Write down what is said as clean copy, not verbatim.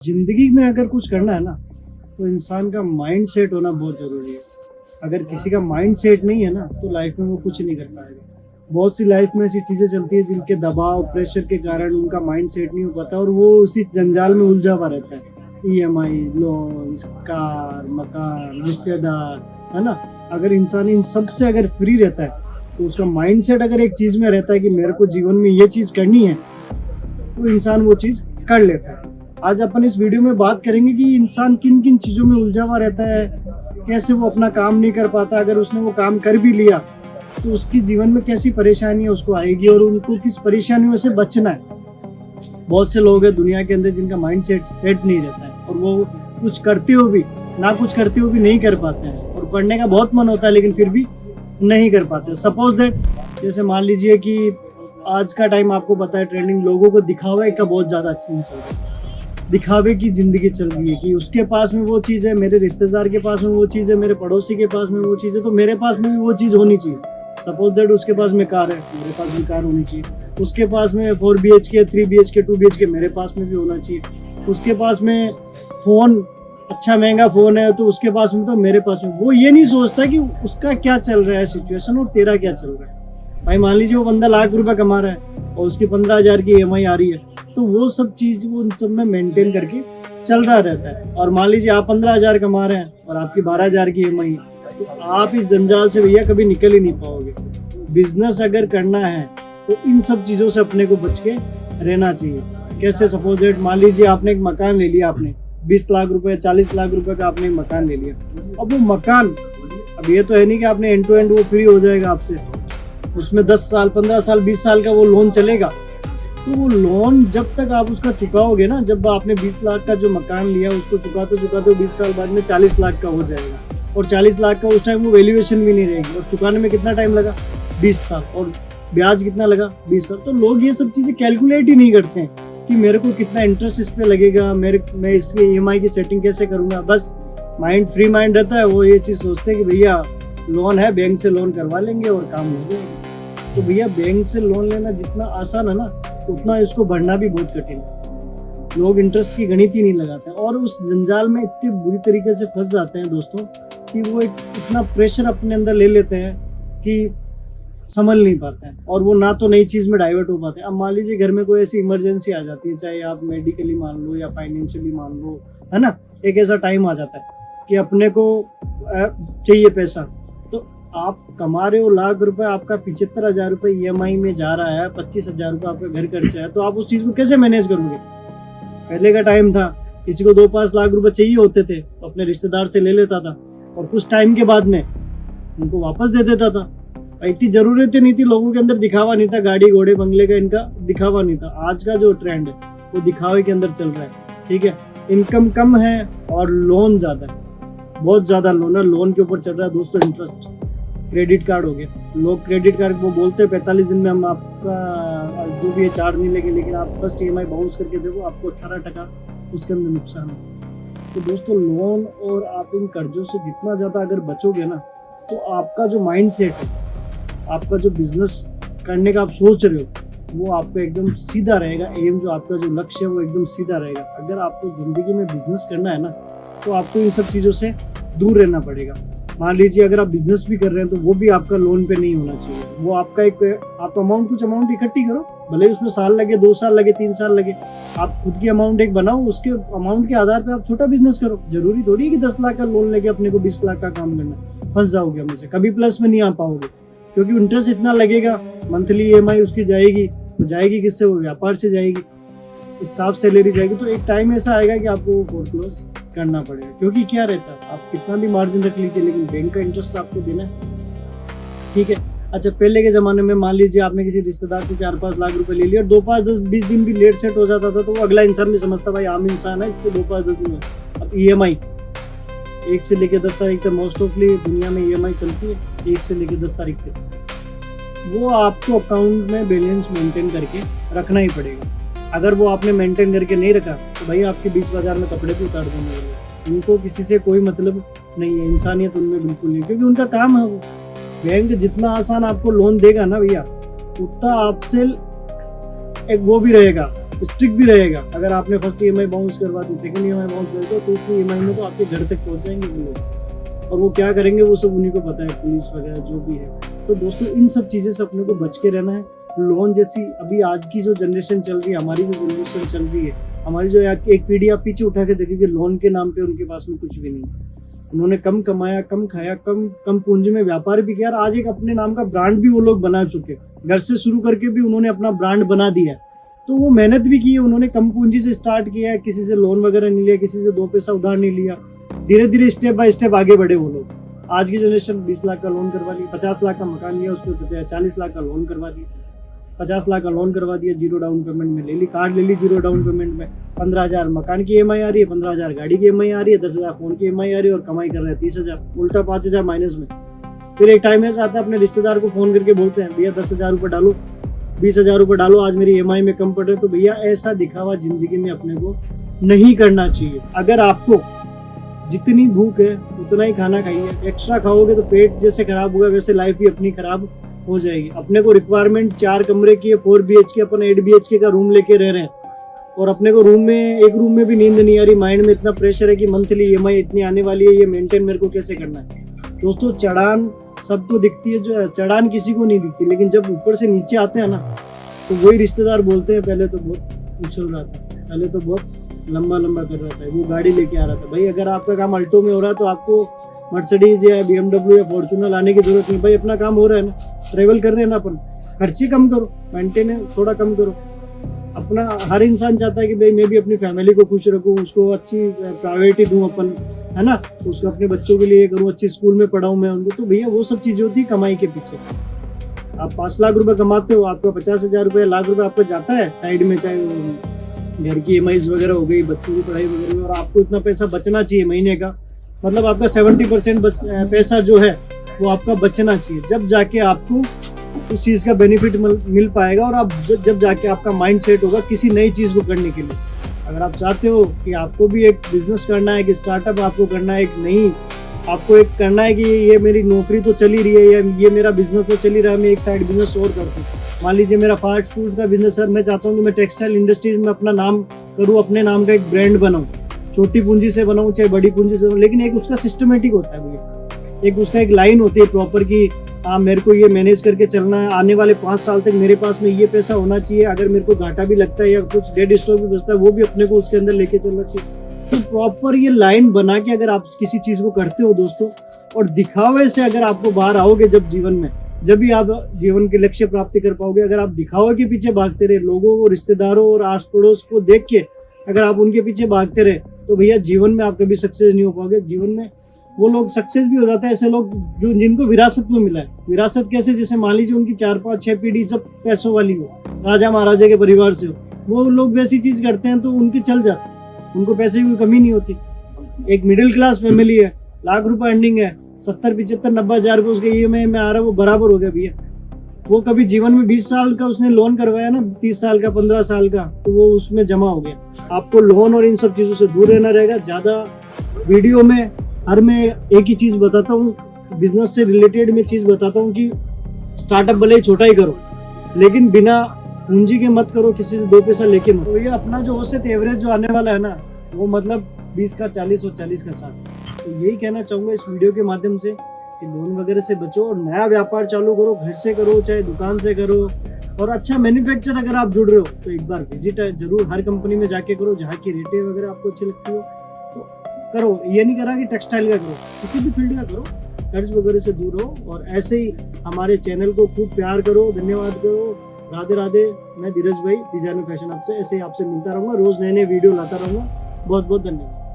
जिंदगी में अगर कुछ करना है ना तो इंसान का माइंड सेट होना बहुत जरूरी है। अगर किसी का माइंड सेट नहीं है ना तो लाइफ में वो कुछ नहीं कर पाएगा। बहुत सी लाइफ में ऐसी चीजें चलती है जिनके दबाव प्रेशर के कारण उनका माइंड सेट नहीं हो पाता और वो उसी जंजाल में उलझा हुआ रहता है। ईएमआई, लोन, कार, मकान, रिश्तेदार, है ना। अगर इंसान इन सब से अगर फ्री रहता है तो उसका माइंड सेट अगर एक चीज में रहता है कि मेरे को जीवन में ये चीज करनी है तो इंसान वो चीज कर लेता है। आज अपन इस वीडियो में बात करेंगे कि इंसान किन किन चीजों में उलझा हुआ रहता है, कैसे वो अपना काम नहीं कर पाता, अगर उसने वो काम कर भी लिया तो उसकी जीवन में कैसी परेशानियां उसको आएगी और उनको किस परेशानियों से बचना है। बहुत से लोग हैं दुनिया के अंदर जिनका माइंड सेट नहीं रहता है और वो कुछ करते हो भी नहीं कर पाते हैं और करने का बहुत मन होता है लेकिन फिर भी नहीं कर पाते। सपोज दैट, जैसे मान लीजिए कि आज का टाइम आपको पता है ट्रेंडिंग लोगों को दिखावे का बहुत ज्यादा अच्छा नहीं चल रहा है। दिखावे की जिंदगी चल रही है कि उसके पास में वो चीज़ है, मेरे रिश्तेदार के पास में वो चीज़ है, मेरे पड़ोसी के पास में वो चीज़ है, तो मेरे पास में भी वो चीज़ होनी चाहिए। सपोज दैट उसके पास में कार है, मेरे पास भी कार होनी चाहिए। उसके पास में 4 BHK 3 BHK 2 BHK मेरे पास में भी होना चाहिए। उसके पास में फ़ोन, अच्छा महंगा फ़ोन है तो उसके पास में, तो मेरे पास में। वो ये नहीं सोचता कि उसका क्या चल रहा है सिचुएशन और तेरा क्या चल रहा है। भाई मान लीजिए वो बंदा लाख रुपए कमा रहा है और उसकी 15,000 की EMI आ रही है, तो वो सब चीज वो उन सब में मेंटेन करके चल रहा रहता है। और मान लीजिए आप 15,000 कमा रहे हैं और आपकी 12,000 की EMI है, तो आप इस जंजाल से भैया कभी निकल ही नहीं पाओगे। बिजनेस अगर करना है तो इन सब चीजों से अपने को बच के रहना चाहिए। कैसे? सपोज डेट, मान लीजिए आपने एक मकान ले लिया, आपने 20 लाख रुपए 40 लाख रुपए का आपने एक मकान ले लिया। अब वो मकान, अब ये तो है नहीं कि आपने एंड टू एंड वो फ्री हो जाएगा आपसे, उसमें 10 साल 15 साल 20 साल का वो लोन चलेगा। तो वो लोन जब तक आप उसका चुकाओगे ना, जब आपने 20 लाख का जो मकान लिया उसको चुकाते चुकाते 20 साल बाद में 40 लाख का हो जाएगा और 40 लाख का उस टाइम वो वैल्यूएशन भी नहीं रहेगी। और चुकाने में कितना टाइम लगा? 20 साल। और ब्याज कितना लगा? 20 साल। तो लोग ये सब चीज़ें कैलकुलेट ही नहीं करते हैं कि मेरे को कितना इंटरेस्ट इस पर लगेगा, मैं इसकी EMI की सेटिंग कैसे करूँगा। बस माइंड फ्री माइंड रहता है, वो ये चीज़ सोचते हैं कि भैया लोन है, बैंक से लोन करवा लेंगे और काम हो जाएगा। तो भैया बैंक से लोन लेना जितना आसान है ना उतना इसको भरना भी बहुत कठिन है। लोग इंटरेस्ट की गणित ही नहीं लगाते और उस जंजाल में इतने बुरी तरीके से फंस जाते हैं दोस्तों कि वो इतना प्रेशर अपने अंदर ले लेते हैं कि संभल नहीं पाते हैं और वो ना तो नई चीज़ में डाइवर्ट हो पाते हैं। अब मान लीजिए घर में कोई ऐसी इमरजेंसी आ जाती है, चाहे आप मेडिकली मान लो या फाइनेंशियली मान लो, है ना। एक ऐसा टाइम आ जाता है कि अपने को चाहिए पैसा, तो आप कमा रहे हो लाख रुपए, आपका 75,000 रुपये EMI में जा रहा है, 25,000 रुपये आपका घर खर्चा है, तो आप उस चीज़ को कैसे मैनेज करोगे? पहले का टाइम था, किसी को 2-5 लाख रुपए चाहिए होते थे तो अपने रिश्तेदार से ले लेता था और कुछ टाइम के बाद में उनको वापस दे देता था। इतनी ज़रूरतें नहीं थी, लोगों के अंदर दिखावा नहीं था, गाड़ी घोड़े बंगले का इनका दिखावा नहीं था। आज का जो ट्रेंड है वो दिखावे के अंदर चल रहा है, ठीक है। इनकम कम है और लोन ज़्यादा है, बहुत ज़्यादा लोन है, लोन के ऊपर चल रहा है दोस्तों इंटरेस्ट। क्रेडिट कार्ड हो गया, लोग क्रेडिट कार्ड वो बोलते हैं 45 दिन में हम आपका जो भी है चार्ज नहीं लेंगे, लेकिन आप फर्स्ट EMI बाउंस करके देखो आपको 18% उसके अंदर नुकसान है। तो दोस्तों लोन और आप इन कर्जों से जितना ज़्यादा अगर बचोगे ना तो आपका जो माइंड सेट है, आपका जो बिजनेस करने का आप सोच रहे हो वो आपका एकदम सीधा रहेगा। एम जो आपका जो लक्ष्य है वो एकदम सीधा रहेगा। अगर आपको ज़िंदगी में बिजनेस करना है ना तो आपको इन सब चीज़ों से दूर रहना पड़ेगा। मान लीजिए अगर आप बिजनेस भी कर रहे हैं तो वो भी आपका लोन पे नहीं होना चाहिए। वो आपका आप कुछ अमाउंट इकट्ठी करो, भले उसमें साल लगे, 2 साल लगे, 3 साल लगे, आप खुद की अमाउंट एक बनाओ, उसके अमाउंट के आधार पे आप छोटा बिजनेस करो। जरूरी थोड़ी है कि 10 लाख का लोन लेके अपने को 20 लाख का काम करना। फंस जाओगे हमेशा, कभी प्लस में नहीं आ पाओगे क्योंकि इंटरेस्ट इतना लगेगा। मंथली EMI उसकी जाएगी, तो जाएगी किससे? वो व्यापार से जाएगी, स्टाफ सैलरी जाएगी। तो एक टाइम ऐसा आएगा कि आपको वो फोरक्लोज करना पड़ेगा। क्योंकि क्या रहता है, आप कितना भी मार्जिन रख लीजिए लेकिन बैंक का इंटरेस्ट आपको देना है, ठीक है। अच्छा, पहले के ज़माने में मान लीजिए आपने किसी रिश्तेदार से 4-5 लाख रुपए ले लिया और 2-5 10 20 दिन भी लेट सेट हो जाता था तो वो अगला इंसान भी समझता भाई आम इंसान है, इसके 2-5 10 दिन। अब EMI 1 से लेकर 10 तारीख तक मोस्ट ऑफली दुनिया में EMI चलती है, 1 से लेकर 10 तारीख तक। वो आपको अकाउंट में बैलेंस मेंटेन करके रखना ही पड़ेगा। अगर वो आपने मेंटेन करके नहीं रखा तो भाई आपके बीच बाजार में कपड़े भी उतार देंगे। उनको किसी से कोई मतलब नहीं है, इंसानियत उनमें बिल्कुल नहीं, क्योंकि उनका काम है वो। बैंक जितना आसान आपको लोन देगा ना भैया, उतना आपसे एक वो भी रहेगा स्ट्रिक्ट भी रहेगा। अगर आपने फर्स्ट ईएमआई बाउंस करवा दी, सेकंड ईएमआई बाउंस कर दो, तो तीसरी ईएमआई में तो आपके घर तक पहुंच जाएंगे वो लोग, और वो क्या करेंगे वो सब उन्हीं को पता है, पुलिस वगैरह जो भी है। तो दोस्तों इन सब चीज़ें से अपने को बच के रहना है। लोन जैसी अभी आज की जो जनरेशन चल रही है, हमारी भी जनरेशन चल रही है, हमारी जो एक पीढ़ी आप पीछे उठा के देखेंगे, लोन के नाम पे उनके पास में कुछ भी नहीं। उन्होंने कम कमाया, कम खाया, कम पूंजी में व्यापार भी किया, आज एक अपने नाम का ब्रांड भी वो लोग बना चुके। घर से शुरू करके भी उन्होंने अपना ब्रांड बना दिया। तो वो मेहनत भी की है, उन्होंने कम पूंजी से स्टार्ट किया है, किसी से लोन वगैरह नहीं लिया, किसी से 2 पैसा उधार नहीं लिया, धीरे धीरे स्टेप बाय स्टेप आगे बढ़े वो लोग। आज की जनरेशन 20 लाख का लोन करवा लिया, 50 लाख का मकान लिया, उसमें 40 लाख का लोन करवा दिया, 50 लाख का लोन करवा दिया, 0 डाउन पेमेंट में ले ली, कार ले ली 0 डाउन पेमेंट में, 15,000 मकान की ईएमआई आ रही है, 15,000 गाड़ी की ईएमआई आ रही है, 10,000 फोन की ईएमआई आ रही है, और कमाई कर रहे हैं 30,000, उल्टा 5,000 माइनस में। फिर एक टाइम ऐसा आता है, अपने रिश्तेदार को फोन करके बोलते हैं भैया 10,000 रुपये डालो, 20,000 रुपये डालो, आज मेरी ईएमआई में कम पड़ रहे। तो भैया ऐसा दिखावा जिंदगी में अपने को नहीं करना चाहिए। अगर आपको जितनी भूख है उतना ही खाना खाइए, एक्स्ट्रा खाओगे तो पेट जैसे खराब होगा वैसे लाइफ भी अपनी खराब हो जाएगी। अपने को रिक्वायरमेंट 4 कमरे की है, 4 BHK, अपन 8 BHK का रूम लेके रह रहे हैं, और अपने को एक रूम में भी नींद नहीं आ रही, माइंड में इतना प्रेशर है कि मंथली ईएमआई इतनी आने वाली है, ये मेंटेन मेरे को कैसे करना है। दोस्तों चढ़ान सबको दिखती है, जो चढ़ान किसी को नहीं दिखती, लेकिन जब ऊपर से नीचे आते हैं ना, तो वही रिश्तेदार बोलते हैं पहले तो बहुत उछल रहा था, पहले तो बहुत लंबा लंबा कर रहा था, वो गाड़ी लेके आ रहा था। भाई अगर आपका काम अल्टो में हो रहा है तो आपको मर्सिडीज या BMW या फॉर्च्यूनर लाने की जरूरत नहीं। भाई अपना काम हो रहा है ना, ट्रेवल कर रहे हैं ना अपन, खर्चे कम करो, मेंटेनेंस थोड़ा कम करो। अपना हर इंसान चाहता है कि भाई मैं भी अपनी फैमिली को खुश रखूँ, उसको अच्छी प्रायोरिटी दूँ अपन, है ना, उसको अपने बच्चों के लिए करूँ, अच्छी स्कूल में पढ़ाऊँ मैं उनको। तो भैया वो सब चीज़ें होती है कमाई के पीछे। आप 5 लाख रुपए कमाते हो, आपका 50,000 रुपये, लाख रुपए आपका जाता है साइड में, चाहे घर की EMIs वगैरह हो गई, बच्चों की पढ़ाई वगैरह, और आपको इतना पैसा बचना चाहिए महीने का। मतलब आपका 70% पैसा जो है वो आपका बचना चाहिए, जब जाके आपको उस चीज़ का बेनिफिट मिल पाएगा, और आप जब जाके आपका माइंड सेट होगा किसी नई चीज़ को करने के लिए। अगर आप चाहते हो कि आपको भी एक बिजनेस करना है, कि स्टार्टअप आपको करना है, एक नई आपको एक करना है कि ये मेरी नौकरी तो चली रही है, या ये मेरा बिजनेस तो चल ही रहा है, मैं एक साइड बिजनेस और करता हूँ। मान लीजिए मेरा फास्ट फूड का बिजनेस है, मैं चाहता हूँ कि मैं टेक्सटाइल इंडस्ट्री में अपना नाम करूँ, अपने नाम का एक ब्रांड बनाऊँ, छोटी पूंजी से बनाऊँ चाहे बड़ी पूंजी से बनाऊँ, लेकिन एक उसका सिस्टमेटिक होता है भैया, एक उसका एक लाइन होती है प्रॉपर की हाँ मेरे को ये मैनेज करके चलना है, आने वाले 5 साल तक मेरे पास में ये पैसा होना चाहिए, अगर मेरे को घाटा भी लगता है या कुछ डेड स्टॉक भी बचता है वो भी अपने को उसके अंदर लेके चलना चाहिए। तो प्रॉपर ये लाइन बना के अगर आप किसी चीज को करते हो दोस्तों, और दिखावे से अगर आपको बाहर आओगे जब जीवन में, जब भी आप जीवन के लक्ष्य प्राप्ति कर पाओगे। अगर आप दिखावे के पीछे भागते रहे, लोगों को, रिश्तेदारों और आस पड़ोस को देख के अगर आप उनके पीछे भागते रहे, तो भैया जीवन में आप कभी सक्सेस नहीं हो पाओगे। जीवन में वो लोग सक्सेस भी हो जाता है, ऐसे लोग जो जिनको विरासत में मिला है। विरासत कैसे, जैसे मान लीजिए उनकी 4, 5, 6 पीढ़ी सब पैसों वाली हो, राजा महाराजा के परिवार से हो, वो लोग वैसी चीज करते हैं तो उनके चल जाते, उनको पैसे की कमी नहीं होती। एक मिडिल क्लास फैमिली है, लाख रुपए अर्निंग है, 70, 75, 90 हजार रुपये उसके EMI में आ रहा है, वो बराबर हो गया भैया। वो कभी जीवन में 20 साल का उसने लोन करवाया ना, 30 साल का, 15 साल का, तो वो उसमें जमा हो गया। आपको लोन और इन सब चीजों से दूर रहना रहेगा। ज्यादा वीडियो में हर मैं एक ही चीज बताता हूँ, बिजनेस से रिलेटेड में चीज बताता हूँ कि स्टार्टअप भले ही छोटा ही करो, लेकिन बिना पूंजी के मत करो, किसी से 2 पैसा लेके मत। तो ये अपना जो औसत एवरेज जो आने वाला है ना, वो मतलब 20 का 40 और 40 का 60। तो यही कहना चाहूंगा इस वीडियो के माध्यम से कि लोन वगैरह से बचो और नया व्यापार चालू करो, घर से करो चाहे दुकान से करो, और अच्छा मैन्युफैक्चर अगर आप जुड़ रहे हो तो एक बार विजिट जरूर हर कंपनी में जाके करो, जहाँ की रेटें वगैरह आपको अच्छी लगती हो तो करो। ये नहीं करा कि टेक्सटाइल का करो, किसी भी फील्ड का करो, कर्ज वगैरह से दूर हो। और ऐसे ही हमारे चैनल को खूब प्यार करो, धन्यवाद करो। राधे राधे। मैं धीरज भाई, डिजाइनर फैशन आपसे ऐसे ही आपसे मिलता रहूंगा, रोज नए नए वीडियो लाता रहूंगा। बहुत बहुत धन्यवाद।